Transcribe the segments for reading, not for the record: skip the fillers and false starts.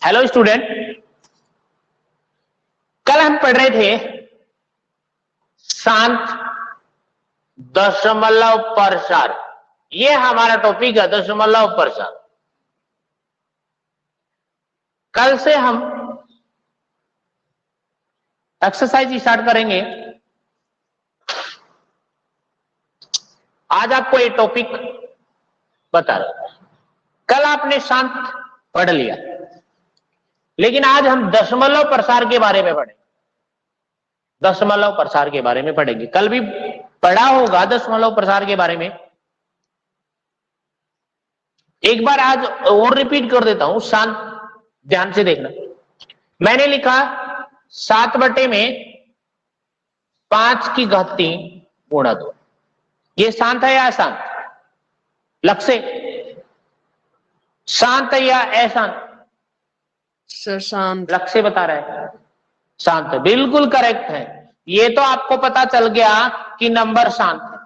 Hello student, कल हम पढ़ रहे थे शांत दशमलव प्रसार। ये हमारा टॉपिक है, दशमलव प्रसार। कल से हम एक्सरसाइज स्टार्ट करेंगे। आज आपको ये टॉपिक बता रहा हूं। कल आपने शांत पढ़ लिया, लेकिन आज हम दशमलव प्रसार के बारे में पढ़ेंगे। दशमलव प्रसार के बारे में पढ़ेंगे। कल भी पढ़ा होगा दशमलव प्रसार के बारे में, एक बार आज और रिपीट कर देता हूं। शांत ध्यान से देखना। मैंने लिखा 7/5 गुणा 2। ये शांत है या अशांत? लक्ष्य शांत है या अशांत? शांत। लक्ष्य बता रहा है शांत है। बिल्कुल करेक्ट है। ये तो आपको पता चल गया कि नंबर शांत है।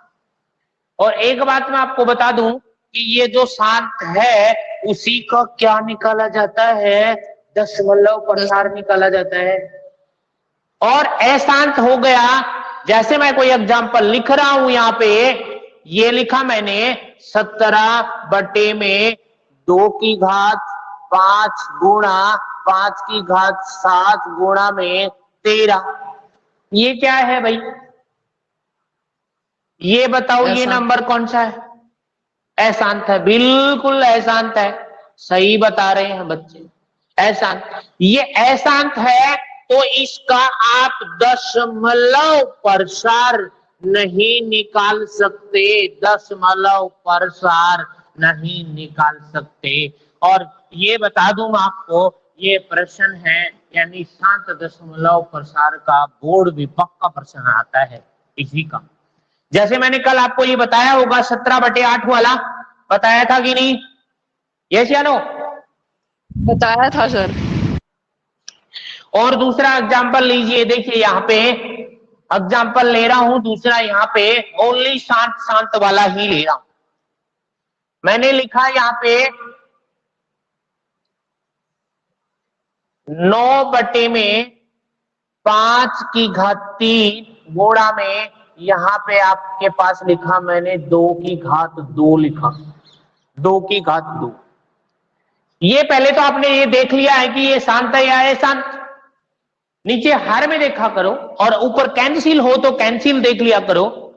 और एक बात मैं आपको बता दूं कि ये जो शांत है उसी का क्या निकाला जाता है? दशमलव प्रसार निकाला जाता है। और अशांत हो गया, जैसे मैं कोई एग्जांपल लिख रहा हूं यहां पे, ये लिखा मैंने 17/2 गुणा 5/7 गुणा में 13। ये क्या है भाई? ये बताओ, ये नंबर कौन सा है? अशांत है। बिल्कुल अशांत है। सही बता रहे हैं बच्चे, अशांत। ये अशांत है तो इसका आप दशमलव प्रसार नहीं निकाल सकते। दशमलव प्रसार नहीं निकाल सकते। और ये बता दूं मैं आपको, ये प्रश्न है यानी शांत दशमलव प्रसार का बोर्ड भी पक्का प्रश्न आता है इसी का। जैसे मैंने कल आपको ये बताया होगा 17/8 वाला, बताया था कि नहीं? यस या नो? बताया था सर। और दूसरा एग्जांपल लीजिए, देखिए यहां पे एग्जांपल ले रहा हूं दूसरा, यहां पे ओनली शांत शांत वाला ही ले रहा हूं। मैंने लिखा यहां पे 9/5 गुणा में, यहां पे आपके पास लिखा मैंने 2 लिखा। 2 ये पहले तो आपने ये देख लिया है कि ये शांत है या अशांत। नीचे हर में देखा करो और ऊपर कैंसिल हो तो कैंसिल देख लिया करो।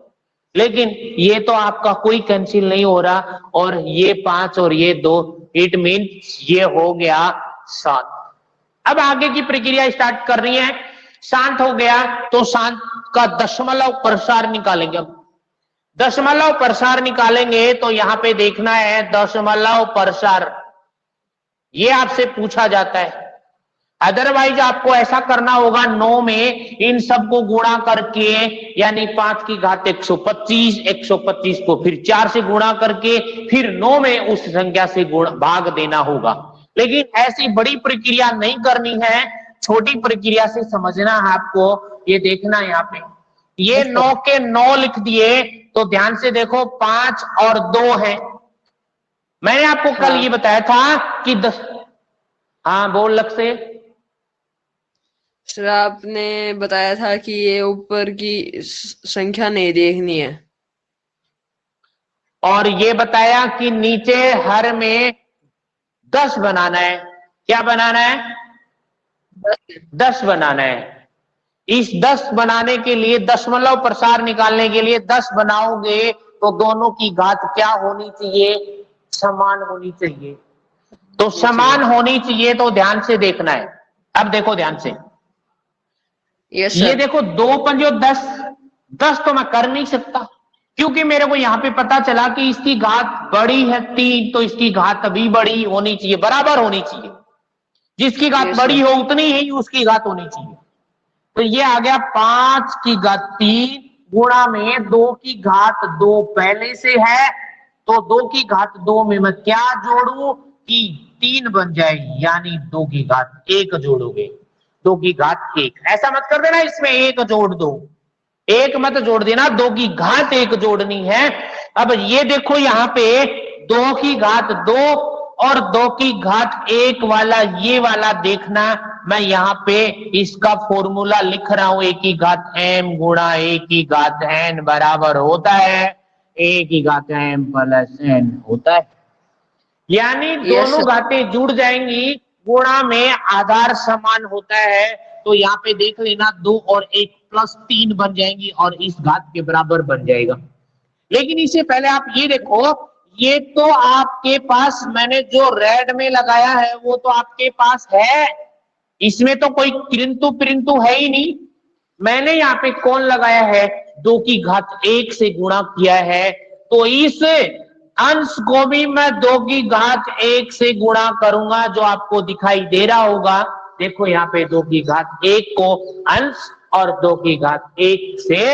लेकिन ये तो आपका कोई कैंसिल नहीं हो रहा, और ये 5 और ये 2, इट मीन्स ये हो गया 7। अब आगे की प्रक्रिया स्टार्ट कर रही है। शांत हो गया तो शांत का दशमलव प्रसार निकालेंगे। अब दशमलव प्रसार निकालेंगे तो यहां पे देखना है दशमलव प्रसार, ये आपसे पूछा जाता है। अदरवाइज आपको ऐसा करना होगा 9 में इन सबको गुणा करके, यानी 5/125, 125 को फिर 4 से गुणा करके फिर 9 में उस संख्या से भाग देना होगा। लेकिन ऐसी बड़ी प्रक्रिया नहीं करनी है, छोटी प्रक्रिया से समझना है आपको। ये देखना यहाँ पे, ये 9 के 9 लिख दिए तो ध्यान से देखो 5 और 2 है। मैंने आपको कल ये बताया था कि 10। हाँ बोल लक्ष्य। सर आपने बताया था कि ये ऊपर की संख्या नहीं देखनी है, और ये बताया कि नीचे हर में 10 बनाना है। क्या बनाना है? 10 बनाना है। इस 10 बनाने के लिए, दशमलव प्रसार निकालने के लिए 10 बनाओगे तो दोनों की घात क्या होनी चाहिए? समान होनी चाहिए। तो समान होनी चाहिए तो ध्यान से देखना है। अब देखो ध्यान से, ये देखो 2 पंजो 10, 10 तो मैं कर नहीं सकता क्योंकि मेरे को यहां पे पता चला कि इसकी घात बड़ी है 3, तो इसकी घात भी बड़ी होनी चाहिए, बराबर होनी चाहिए। जिसकी घात बड़ी हो उतनी ही उसकी घात होनी चाहिए। तो ये आ गया 5/3 गुणा में 2/2 पहले से है, तो 2/2 में मैं क्या जोड़ू कि 3 बन जाएगी, यानी 2/1 जोड़ोगे। 2/1, ऐसा मत कर देना इसमें 1 जोड़ दो, 1 मत जोड़ देना, 2/1 जोड़नी है। अब ये देखो यहां पे 2/2 और 2 की घात 1 वाला ये वाला देखना, मैं यहाँ पे इसका फॉर्मूला लिख रहा हूं। 1 की घात m गुणा 1 की घात n बराबर होता है 1 की घात m प्लस n होता है। यानी यस दोनों सर। घातें जुड़ जाएंगी, गुणा में आधार समान होता है, तो यहाँ पे देख लेना 2 और 1 प्लस 3 बन जाएंगी और इस घात के बराबर बन जाएगा। लेकिन इससे पहले आप ये देखो, ये तो आपके पास मैंने जो रेड में लगाया है वो तो आपके पास है, इसमें तो कोई किंतु परंतु है ही नहीं। मैंने यहाँ पे कौन लगाया है, 2 की घात 1 से गुणा किया है, तो इस अंश को भी मैं 2 की घात 1 से गुणा करूंगा, जो आपको दिखाई दे रहा होगा। देखो यहाँ पे 2 की घात 1 को अंश और 2 की घात 1 से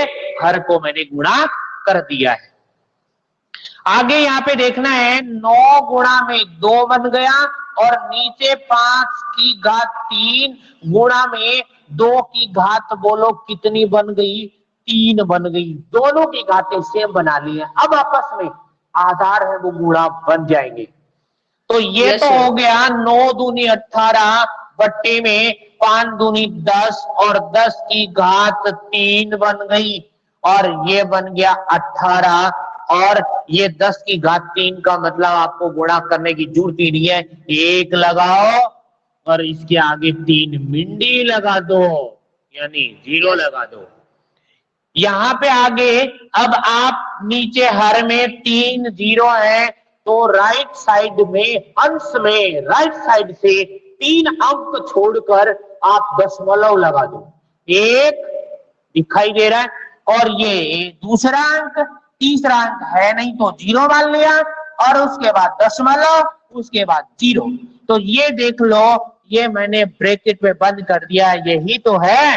हर को मैंने गुणा कर दिया है। आगे यहाँ पे देखना है 9 गुणा में 2 बन गया और नीचे 5 की घात 3 गुणा में 2 की घात बोलो कितनी बन गई, 3 बन गई। दोनों की घातें सेम बना ली है, अब आपस में आधार है वो गुणा बन जाएंगे। तो ये यस तो सर। हो गया 9 दूनी 18 बट्टे में 5 दूनी 10 और 10 की घात 3 बन गई और ये बन गया 18 और ये 10 की घात 3 का मतलब आपको गुणा करने की जरूरत ही नहीं है, 1 लगाओ और इसके आगे 3 मिंडी लगा दो, यानी 0 लगा दो। यहां पे आगे अब आप नीचे हर में 3 0 है, तो राइट साइड में अंश में राइट साइड से 3 अंक छोड़कर आप दशमलव लगा दो। 1 दिखाई दे रहा है और ये दूसरा अंक, तीसरा अंक है नहीं तो 0 मान लिया और उसके बाद दशमलव, उसके बाद 0। तो ये देख लो, ये मैंने ब्रैकेट में बंद कर दिया, यही तो है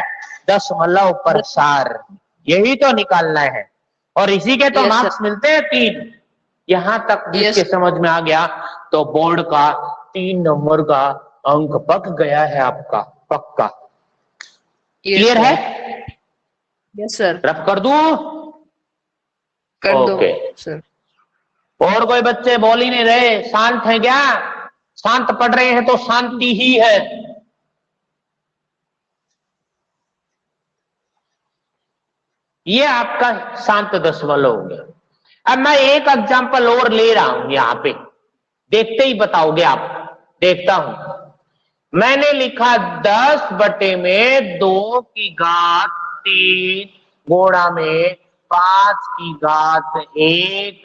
दशमलव प्रसार, यही तो निकालना है और इसी के तो Yes, मार्क्स मिलते हैं 3। यहां तक जिसके Yes. समझ में आ गया तो बोर्ड का 3 नंबर का अंक पक गया है आपका, पक्का। क्लियर है? Yes sir. रफ कर दूं? कर दो ओके। सर। और कोई बच्चे बोल ही नहीं रहे, शांत है क्या? शांत पढ़ रहे हैं तो शांति ही है। ये आपका शांत दशमलव हो गया। अब मैं एक एग्जांपल और ले रहा हूं यहां पे, देखते ही बताओगे आप। देखता हूं, मैंने लिखा 10 बटे में 2 की घात 3 गुणा में 5 की घात 1।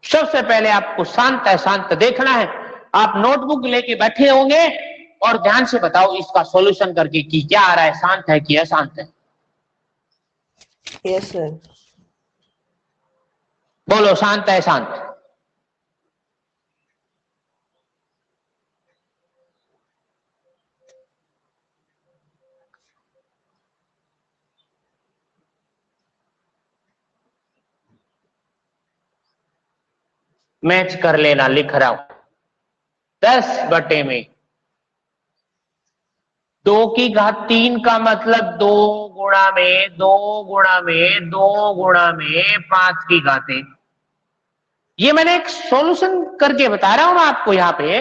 सबसे पहले आपको शांत अशांत देखना है। आप नोटबुक लेके बैठे होंगे और ध्यान से बताओ इसका सॉल्यूशन करके कि क्या आ रहा है, शांत है कि अशांत है। Yes sir. बोलो शांत है शांत? मैच कर लेना, लिख रहा हूं 10 बटे में 2 की घात 3 का मतलब 2 गुणा में 2 गुणा में 2 गुणा में 5 की घात 1। ये मैंने एक सॉल्यूशन करके बता रहा हूं ना आपको यहाँ पे।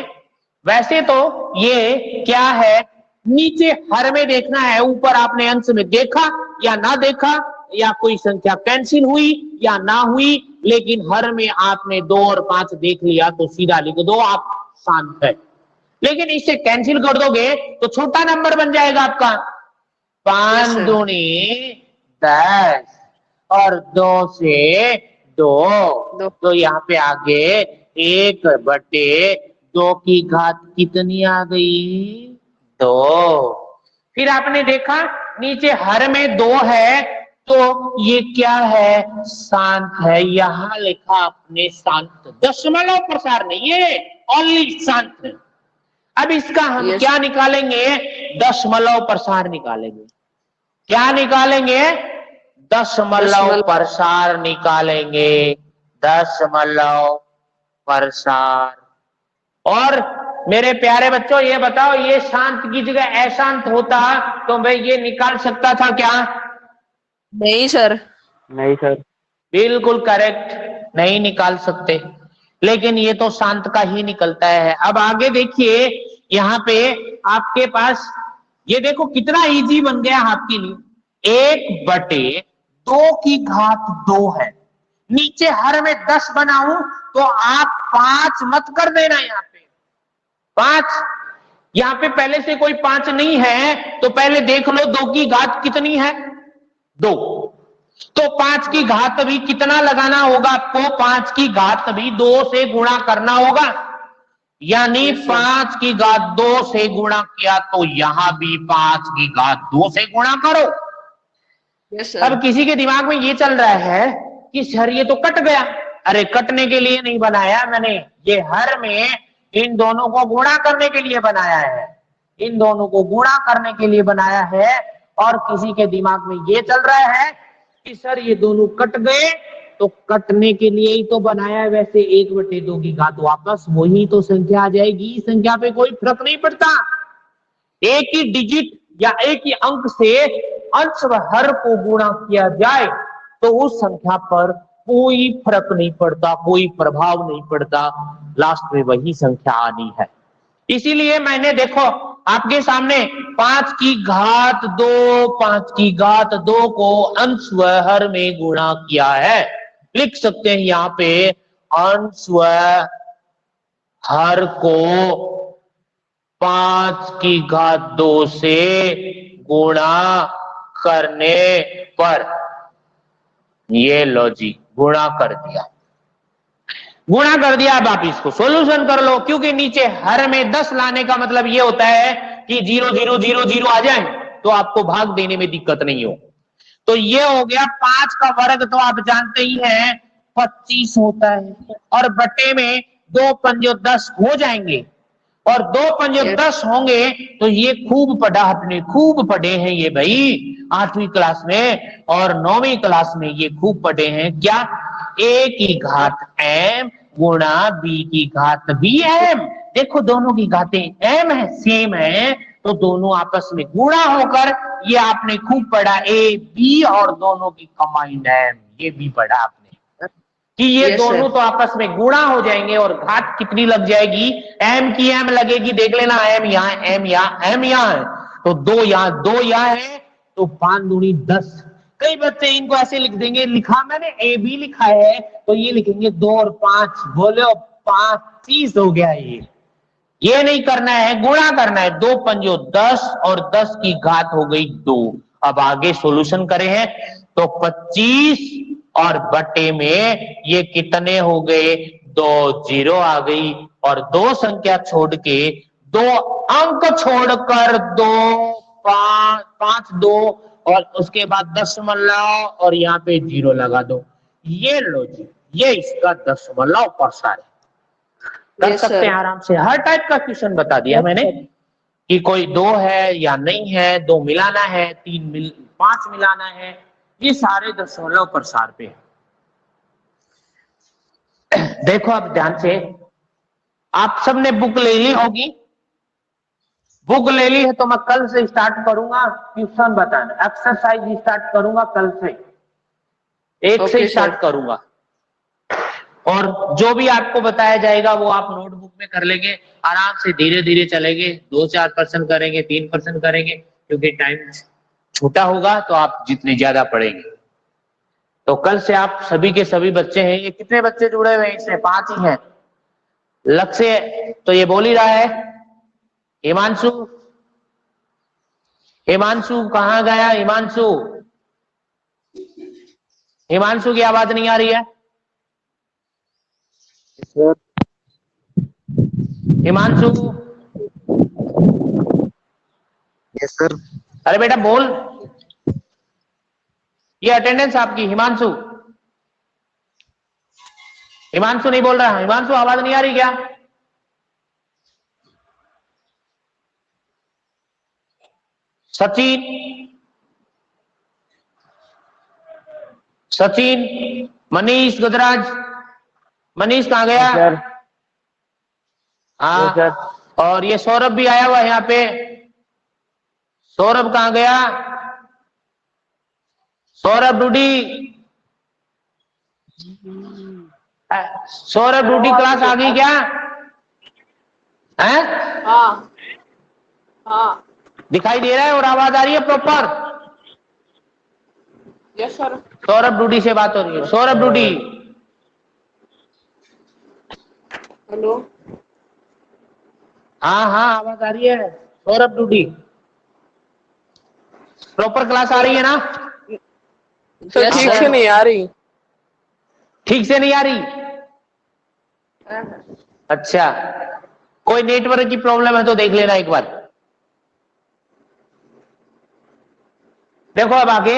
वैसे तो ये क्या है, नीचे हर में देखना है, ऊपर आपने अंश में देखा या ना देखा, या कोई संख्या कैंसिल हुई या ना हुई, लेकिन हर में आपने 2 और 5 देख लिया तो सीधा लिख दो, आप शांत है। लेकिन इसे कैंसिल कर दोगे तो छोटा नंबर बन जाएगा आपका, 5 दूनी 10 और 2 से 2, तो यहाँ पे आगे 1 बटे 2 की घात कितनी आ गई, 2। फिर आपने देखा नीचे हर में 2 है, तो ये क्या है, शांत है। यहां लिखा आपने शांत, दशमलव प्रसार नहीं है, ओनली शांत है। अब इसका हम क्या निकालेंगे, दशमलव प्रसार निकालेंगे। क्या निकालेंगे, दशमलव प्रसार निकालेंगे, दशमलव प्रसार। और मेरे प्यारे बच्चों ये बताओ, ये शांत की जगह अशांत होता तो मैं ये निकाल सकता था क्या? नहीं सर। नहीं सर। बिल्कुल करेक्ट। नहीं निकाल सकते, लेकिन ये तो शांत का ही निकलता है। अब आगे देखिए, यहाँ पे आपके पास ये देखो कितना इजी बन गया आपके लिए। 1/2 है, नीचे हर में 10 बनाऊं तो आप 5 मत कर देना। यहाँ पे 5, यहाँ पे पहले से कोई 5 नहीं है, तो पहले देख लो 2 की घात कितनी है, 2। तो 5 की घात भी कितना लगाना होगा आपको, 5 की घात भी 2 से गुणा करना होगा, यानी Yes, sir. 5 की घात 2 से गुणा किया तो यहां भी 5 की घात 2 से गुणा करो। Yes sir. अब किसी के दिमाग में ये चल रहा है कि सर ये तो कट गया। अरे कटने के लिए नहीं बनाया मैंने, ये हर में इन दोनों को गुणा करने के लिए बनाया है, इन दोनों को गुणा करने के लिए बनाया है। और किसी के दिमाग में ये चल रहा है कि सर ये दोनों कट गए, तो कटने के लिए ही तो बनाया है, वैसे 1/2 की घात वापस वही तो संख्या आ जाएगी, संख्या पे कोई फर्क नहीं पड़ता। एक ही डिजिट या एक ही अंक से अंश व हर को गुणा किया जाए तो उस संख्या पर कोई फर्क नहीं पड़ता, कोई प्रभाव नहीं पड़ता, लास्ट में वही संख्या आनी है। इसीलिए मैंने देखो आपके सामने 5 की घात 2, 5 की घात 2 को अंश व हर में गुणा किया है। लिख सकते हैं यहाँ पे अंश व हर को 5 की घात 2 से गुणा करने पर, ये लो जी गुणा कर दिया, गुणा कर दिया। अब आप इसको सॉल्यूशन कर लो, क्योंकि नीचे हर में 10 लाने का मतलब ये होता है कि 0 0 0 0 आ जाए तो आपको भाग देने में दिक्कत नहीं हो। तो ये हो गया 5 का वर्ग, तो आप जानते ही हैं 25 होता है, और बटे में 2 पंजो 10 हो जाएंगे, और 2 पंजो Yes. 10 होंगे। तो ये खूब पढ़ा, आपने खूब पढ़े हैं ये भाई 8वीं क्लास में और 9वीं क्लास में, ये खूब पढ़े हैं क्या, a की घात m गुणा b की घात bm। देखो दोनों की घातें m है, सेम है, तो दोनों आपस में गुणा होकर ये आपने खूब पढ़ा a b, और दोनों की कंबाइंड m, ये भी पढ़ा आपने कि ये Yes, दोनों sir. तो आपस में गुणा हो जाएंगे, और घात कितनी लग जाएगी, m की m लगेगी। देख लेना m यहाँ, m यहाँ, m यहाँ है, तो 2 यहाँ, 2 यहाँ है, तो 5 दूनी 10। कई बच्चे इनको ऐसे लिख देंगे, लिखा मैंने a b लिखा है तो ये लिखेंगे 2 और 5, बोले 25 हो गया। ये नहीं करना है, गुणा करना है, 2 पंजो 10 और 10 की घात हो गई 2। अब आगे सॉल्यूशन करे हैं तो 25 और बटे में ये कितने हो गए, 2 0 आ गई, और 2 संख्या छोड़ के 2 अंक छोड़कर 2 5 5 2, और उसके बाद दशमलव और यहाँ पे 0 लगा दो। ये लो जी, ये इसका दशमलव प्रसार है। कर Yes, सकते हैं sir. आराम से, हर टाइप का क्वेश्चन बता दिया मैंने कि कोई 2 है या नहीं है, 2 मिलाना है, 5 मिलाना है, ये सारे दशमलव प्रसार पे है। देखो अब ध्यान से, आप सबने बुक ले ली होगी, बुक ले ली है तो मैं कल से स्टार्ट करूंगा क्वेश्चन बताना, एक्सरसाइज स्टार्ट करूंगा कल से, 1 से Okay, स्टार्ट sir. करूंगा, और जो भी आपको बताया जाएगा वो आप नोटबुक में कर लेंगे, आराम से धीरे धीरे चलेंगे, 2-4% करेंगे, 3% करेंगे, क्योंकि टाइम छोटा होगा तो आप जितने ज्यादा पढ़ेंगे। तो कल से आप सभी के सभी बच्चे हैं, ये कितने बच्चे जुड़े हुए हैं इसमें, 5 ही हैं। लक्ष्य तो ये बोल ही रहा है, हिमांशु, हिमांशु कहाँ गया, हिमांशु, हिमांशु की आवाज नहीं आ रही है, हिमांशु, यस सर। अरे बेटा बोल, ये अटेंडेंस आपकी, हिमांशु, हिमांशु नहीं बोल रहा, हिमांशु आवाज नहीं आ रही क्या, सचिन, सचिन, मनीष गजराज, मनीष कहाँ गया, हाँ, और ये सौरभ भी आया हुआ है यहाँ पे, सौरभ कहाँ गया, सौरभ डूडी, सौरभ ड्यूटी क्लास आ गई क्या है? हाँ हाँ दिखाई दे रहा है और आवाज आ रही है proper? Yes sir. Saurabh duty से बात हो रही है। Saurabh duty, hello. हाँ हाँ आवाज आ रही है। सौरभ ड्यूटी, प्रॉपर क्लास आ रही है ना? सर हाँ, ठीक से बोलो। नहीं आ रही। ठीक से नहीं आ रही? अच्छा, कोई नेटवर्क की प्रॉब्लम है तो देख लेना एक बार। देखो अब आगे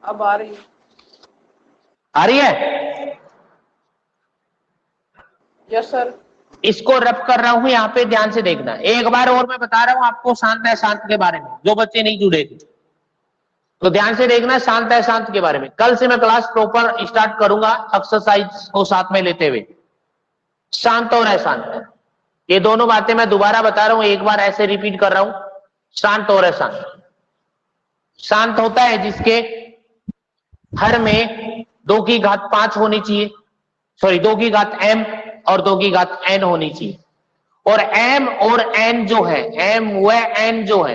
अब आ रही। आ रही है? Yes sir. इसको रब कर रहा हूं, यहाँ पे ध्यान से देखना। एक बार और मैं बता रहा हूं आपको शांत है शांत के बारे में, जो बच्चे नहीं जुड़े थे तो ध्यान से देखना शांत है शांत के बारे में। कल से मैं क्लास प्रॉपर स्टार्ट करूंगा एक्सरसाइज को साथ में लेते हुए। शांत और अशांत, ये दोनों बातें मैं दोबारा बता रहा हूं, एक बार ऐसे रिपीट कर रहा हूं। शांत और अशांत, शांत होता है जिसके हर में 2 की घात 5 होनी चाहिए, सॉरी 2 की घात m और 2 की घात n होनी चाहिए। और m और n जो है, m व n जो है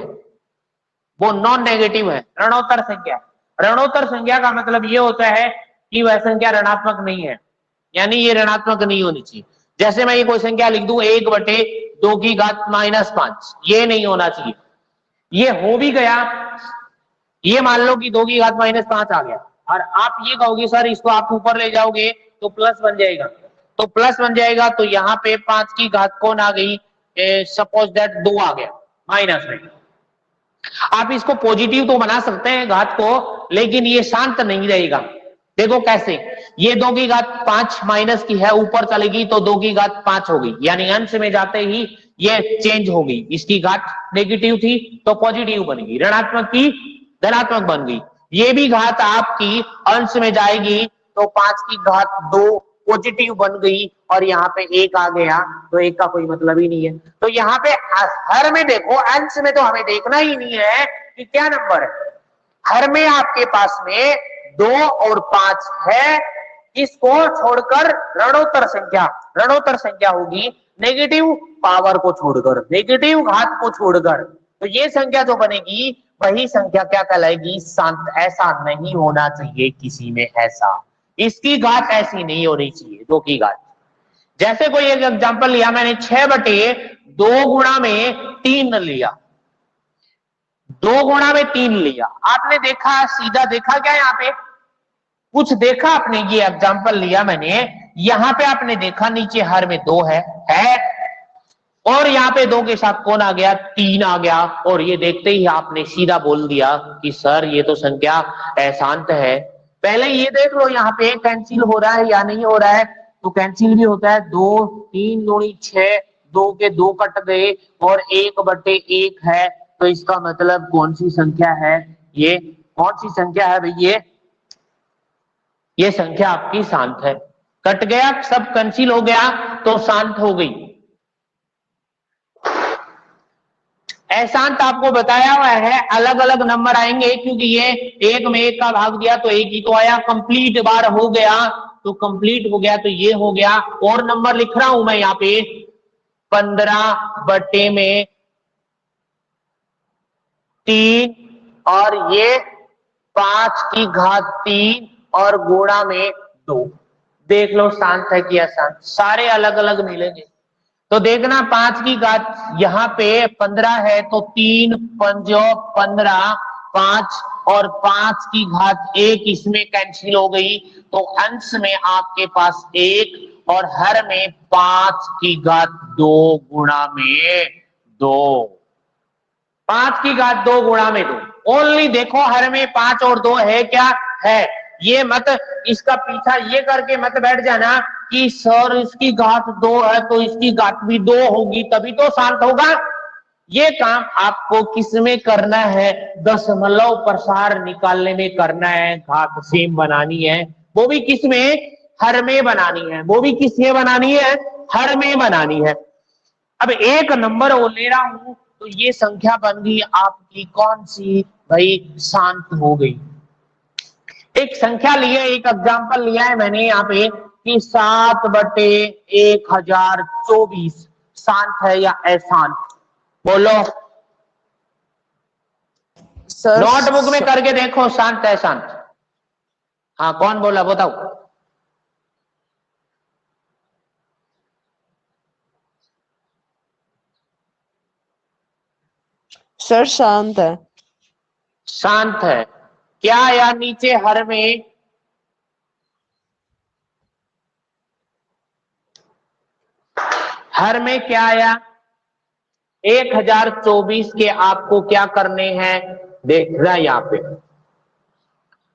वो नॉन नेगेटिव है, ऋणोत्तर संख्या। ऋणोत्तर संख्या का मतलब ये होता है कि वह संख्या ऋणात्मक नहीं है, यानी ये ऋणात्मक नहीं होनी चाहिए। जैसे मैं ये कोई संख्या लिख दूं 1/2 की घात -5, ये नहीं होना चाहिए। ये हो भी गया, ये मान लो कि 2 की घात -5 आ गया और आप ये कहोगे सर इसको आप ऊपर ले जाओगे तो प्लस बन जाएगा, तो प्लस बन जाएगा तो यहाँ पे 5 की घात कौन आ गई? सपोज दैट 2 आ गया माइनस में। आप इसको पॉजिटिव तो बना सकते हैं घात को, लेकिन ये शांत नहीं रहेगा। देखो कैसे, ये 2 की घात 5 माइनस की है, ऊपर चलेगी तो 2 की घात 5 हो गई, यानी अंश में जाते ही ये चेंज हो गई। इसकी घात नेगेटिव थी तो पॉजिटिव बन गई, ऋणात्मक की धनात्मक बन गई। ये भी घात आपकी अंश में जाएगी तो 5 की घात 2 पॉजिटिव बन गई और यहाँ पे 1 आ गया, तो 1 का कोई मतलब ही नहीं है। तो यहाँ पे हर में देखो, अंश में तो हमें देखना ही नहीं है कि क्या नंबर है। हर में आपके पास में 2 और 5 है, इसको छोड़कर ऋणोत्तर संख्या होगी नेगेटिव पावर को छोड़कर, नेगेटिव घात को छोड़कर। तो ये संख्या जो बनेगी वही संख्या क्या कहलाएगी? शांत। ऐसा नहीं होना चाहिए किसी में, ऐसा इसकी घात ऐसी नहीं होनी चाहिए 2 की घात। जैसे कोई एक एग्जांपल लिया मैंने, 6/2 गुणा में 3 लिया, 2 गुणा में 3 लिया, आपने देखा सीधा देखा क्या? यहाँ पे कुछ देखा आपने? ये एग्जांपल लिया मैंने, यहां पे आपने देखा नीचे हर में 2 है और यहाँ पे 2 के साथ कौन आ गया? 3 आ गया। और ये देखते ही आपने सीधा बोल दिया कि सर ये तो संख्या अशांत है। पहले ये देख लो यहाँ पे कैंसिल हो रहा है या नहीं हो रहा है, तो कैंसिल भी होता है। 2 3 दूनी 6, 2 के 2 कट गए और 1/1 है, तो इसका मतलब कौन सी संख्या है? ये कौन सी संख्या है भाई? ये संख्या आपकी शांत है। कट गया, सब कैंसिल हो गया तो शांत हो गई। अशांत आपको बताया हुआ है, अलग अलग नंबर आएंगे क्योंकि ये 1 में 1 का भाग दिया तो 1 ही तो आया। कंप्लीट बार हो गया तो कंप्लीट हो गया, तो ये हो गया। और नंबर लिख रहा हूं मैं यहाँ पे 15/3 और ये 5 की घात 3 और गुणा में 2। देख लो शांत है कि अशांत, सारे अलग अलग मिलेंगे। तो देखना 5 की घात यहाँ पे 15 है तो 3 पंजो 15, 5 और 5 की घात 1 इसमें कैंसिल हो गई, तो अंश में आपके पास 1 और हर में 5 की घात 2 गुणा में 2। 5 की घात 2 गुणा में 2। ओनली देखो हर में 5 और 2 है क्या? है। ये मत इसका पीछा ये करके मत बैठ जाना कि सर इसकी घात 2 है तो इसकी घात भी 2 होगी तभी तो शांत होगा। ये काम आपको किसमें करना है? दशमलव प्रसार निकालने में करना है। घात सेम बनानी है, वो भी किसमें? हर में बनानी है। वो भी किसमें बनानी है? हर में बनानी है। अब एक नंबर वो ले रहा हूं तो ये संख्या बन गई आपकी कौन सी भाई? शांत हो गई। एक संख्या ली है, एक एग्जाम्पल लिया है मैंने यहाँ पे कि 7/1024 शांत है या अशांत? बोलो, सर नोटबुक में करके देखो, शांत है शांत? हाँ, कौन बोला बताओ? सर शांत है। शांत है क्या? या नीचे हर में क्या आया? 1024 के आपको क्या करने हैं देख रहा है यहाँ पे,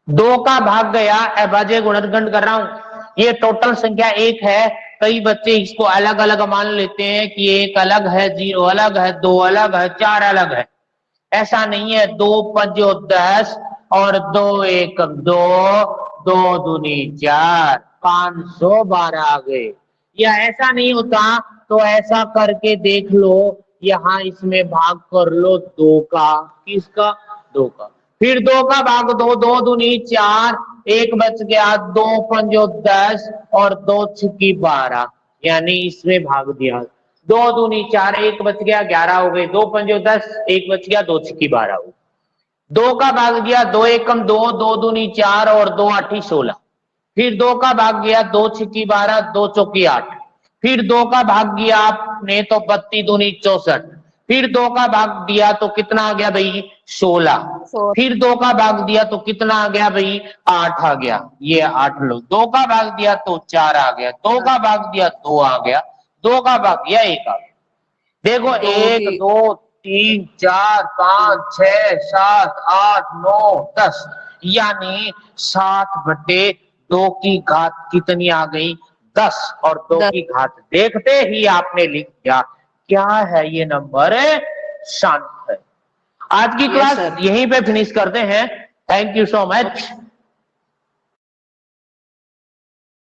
2 का भाग गया, अभाज्य गुणनखंड कर रहा हूं, ये टोटल संख्या 1 है। कई बच्चे इसको अलग अलग मान लेते हैं कि 1 अलग है, 0 अलग है, 2 अलग है, 4 अलग है। ऐसा नहीं है। 2 पंजो 10 और 2 एकम 2, 2 दूनी 4, 512 आ गए। या ऐसा नहीं होता तो ऐसा करके देख लो, यहां इसमें भाग कर लो 2 का, किसका? 2 का। फिर 2 का भाग 2, 2 दूनी 4, 1 बच गया, 2 पंजो 10 और 2 छक्की 12, यानी इसमें भाग दिया। 2 दूनी 4, 1 बच गया, 11 हो गए, 2 पंजो 10, 1 बच गया, 2 छक्की 12 हो गई। 2 का भाग दिया, 2 एकम 2, 2 दूनी 4 और 2 आठी 16। फिर 2 का भाग गया, 2 छक्की 12, 2 चौकी 8। फिर 2 का भाग दिया आपने तो 32 दूनी 64। फिर 2 का भाग दिया तो कितना आ गया भाई? 16। फिर 2 का भाग दिया तो कितना आ गया भाई? 8 आ गया। ये 8 लो। 2 का भाग दिया तो 4 आ गया, 2 का भाग दिया 2 आ गया, 2 का भाग दिया 1 आ गया। देखो 1 2 3 4 5 6 7 8 9 10, यानी 7/2 की घात कितनी आ गई? 10। और 2 की घात देखते ही आपने लिख दिया। क्या है ये नंबर? शांत है। आज की क्लास यहीं पे फिनिश करते हैं। Thank you so much.